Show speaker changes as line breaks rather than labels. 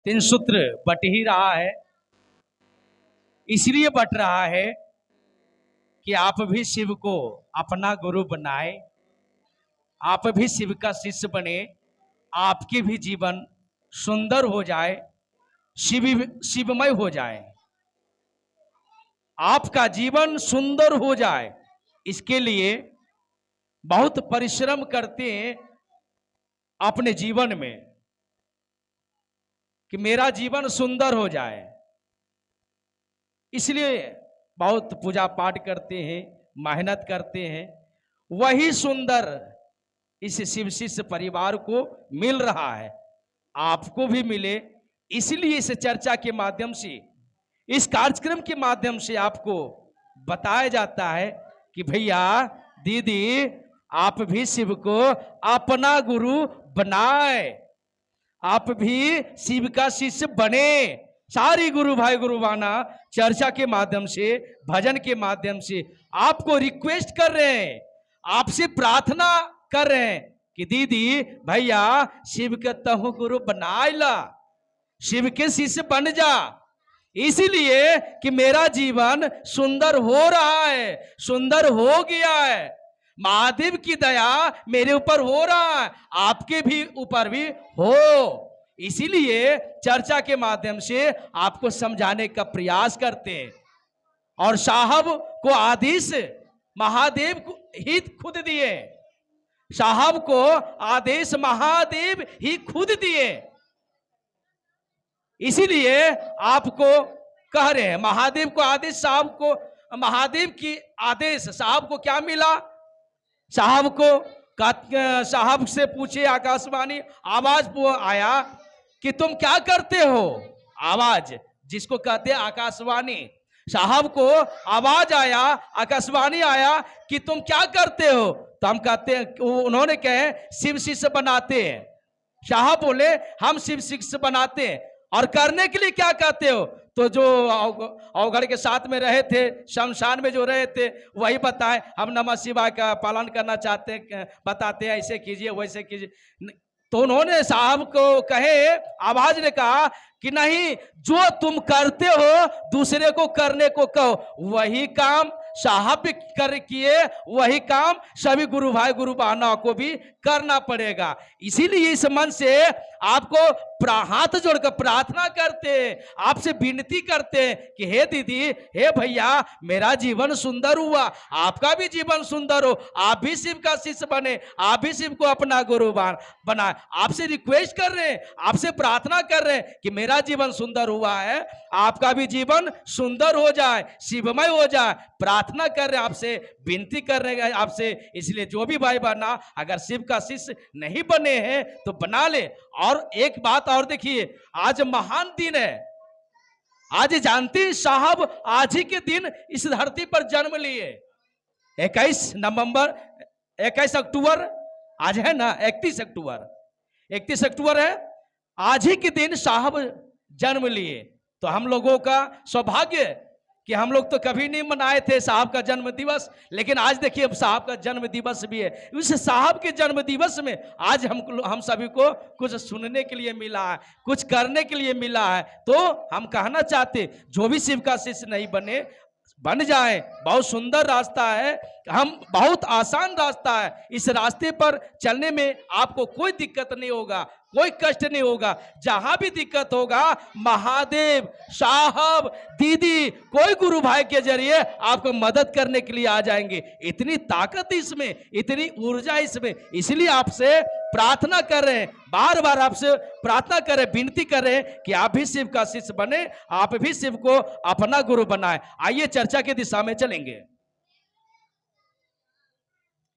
तीन सूत्र but he रहा है। इसलिए बट रहा है कि आप भी शिव को अपना गुरु बनाए, आप भी शिव का शिष्य बने, आपके भी जीवन सुंदर हो जाए, शिवमय हो जाए, आपका जीवन सुंदर हो जाए। इसके लिए बहुत परिश्रम करते हैं अपने जीवन में कि मेरा जीवन सुंदर हो जाए। इसलिए बहुत पूजा पाठ करते हैं, मेहनत करते हैं। वही सुंदर इस शिव शिष्य परिवार को मिल रहा है, आपको भी मिले। इसलिए इस चर्चा के माध्यम से, इस कार्यक्रम के माध्यम से आपको बताया जाता है कि भैया दीदी आप भी शिव को अपना गुरु बनाए, आप भी शिव का शिष्य बने। सारी गुरु भाई गुरुवाना चर्चा के माध्यम से, भजन के माध्यम से आपको रिक्वेस्ट कर रहे हैं, आपसे प्रार्थना कर रहे हैं कि दीदी भैया शिव के तहु गुरु बनाए ला, शिव के शिष्य बन जा। इसीलिए कि मेरा जीवन सुंदर हो रहा है, सुंदर हो गया है, महादेव की दया मेरे ऊपर हो रहा है, आपके भी ऊपर भी हो। इसीलिए चर्चा के माध्यम से आपको समझाने का प्रयास करते हैं। और साहब को आदेश महादेव को ही खुद दिए, साहब को आदेश महादेव ही खुद दिए। इसीलिए आपको कह रहे हैं महादेव को आदेश, साहब को महादेव की आदेश, साहब को क्या मिला? साहब को साहब से पूछे, आकाशवाणी आवाज आया कि तुम क्या करते हो। आवाज जिसको कहते हैं आकाशवाणी, साहब को आवाज आया, आकाशवाणी आया कि तुम क्या करते हो। तो हम कहते हैं, उन्होंने कहे शिव शिष्य बनाते हैं। साहब बोले हम शिव शिष्य बनाते हैं। और करने के लिए क्या कहते हो? तो जो अवघड़ के साथ में रहे थे, शमशान में जो रहे थे, वही बताए हम नमः शिवाय का पालन करना चाहते हैं, बताते हैं ऐसे कीजिए वैसे कीजिए। तो उन्होंने साहब को कहे, आवाज ने कहा कि नहीं, जो तुम करते हो दूसरे को करने को कहो। वही काम साहब भी कर किए, वही काम सभी गुरु भाई गुरु बहनों को भी करना पड़ेगा। इसीलिए इस मन से आपको हाथ जोड़कर प्रार्थना करते हैं, आपसे विनती करते हैं कि हे दीदी, हे भैया, मेरा जीवन सुंदर हुआ, आपका भी जीवन सुंदर हो, आप भी शिव का शिष्य बने, आप भी शिव को अपना गुरु बनाए। आपसे रिक्वेस्ट कर रहे हैं, आपसे प्रार्थना कर रहे हैं कि मेरा जीवन सुंदर हुआ है, आपका भी जीवन सुंदर हो जाए, शिवमय हो जाए। प्रार्थना कर रहे हैं आपसे, विनती कर रहे हैं आपसे। इसलिए जो भी भाई बहना अगर शिव का शिष्य नहीं बने हैं तो बना ले। और एक बात और देखिए, आज महान दिन है। आज जानते हैं साहब आज ही के दिन इस धरती पर जन्म लिए। 21 नवंबर 21 अक्टूबर आज है ना, 31 अक्टूबर 31 अक्टूबर है। आज ही के दिन साहब जन्म लिए। तो हम लोगों का सौभाग्य कि हम लोग तो कभी नहीं मनाए थे साहब का जन्म दिवस, लेकिन आज देखिए साहब का जन्म दिवस भी है। उस साहब के जन्म दिवस में आज हम सभी को कुछ सुनने के लिए मिला है, कुछ करने के लिए मिला है। तो हम कहना चाहते, जो भी शिव का शिष्य नहीं बने, बन जाए। बहुत सुंदर रास्ता है, हम बहुत आसान रास्ता है। इस रास्ते पर चलने में आपको कोई दिक्कत नहीं होगा, कोई कष्ट नहीं होगा। जहां भी दिक्कत होगा, महादेव, साहब, दीदी, कोई गुरु भाई के जरिए आपको मदद करने के लिए आ जाएंगे। इतनी ताकत इसमें, इतनी ऊर्जा इसमें। इसलिए आपसे प्रार्थना कर रहे हैं, बार बार आपसे प्रार्थना कर रहे हैं, विनती कर रहे हैं कि आप भी शिव का शिष्य बने, आप भी शिव को अपना गुरु बनाए। आइए चर्चा की दिशा में चलेंगे।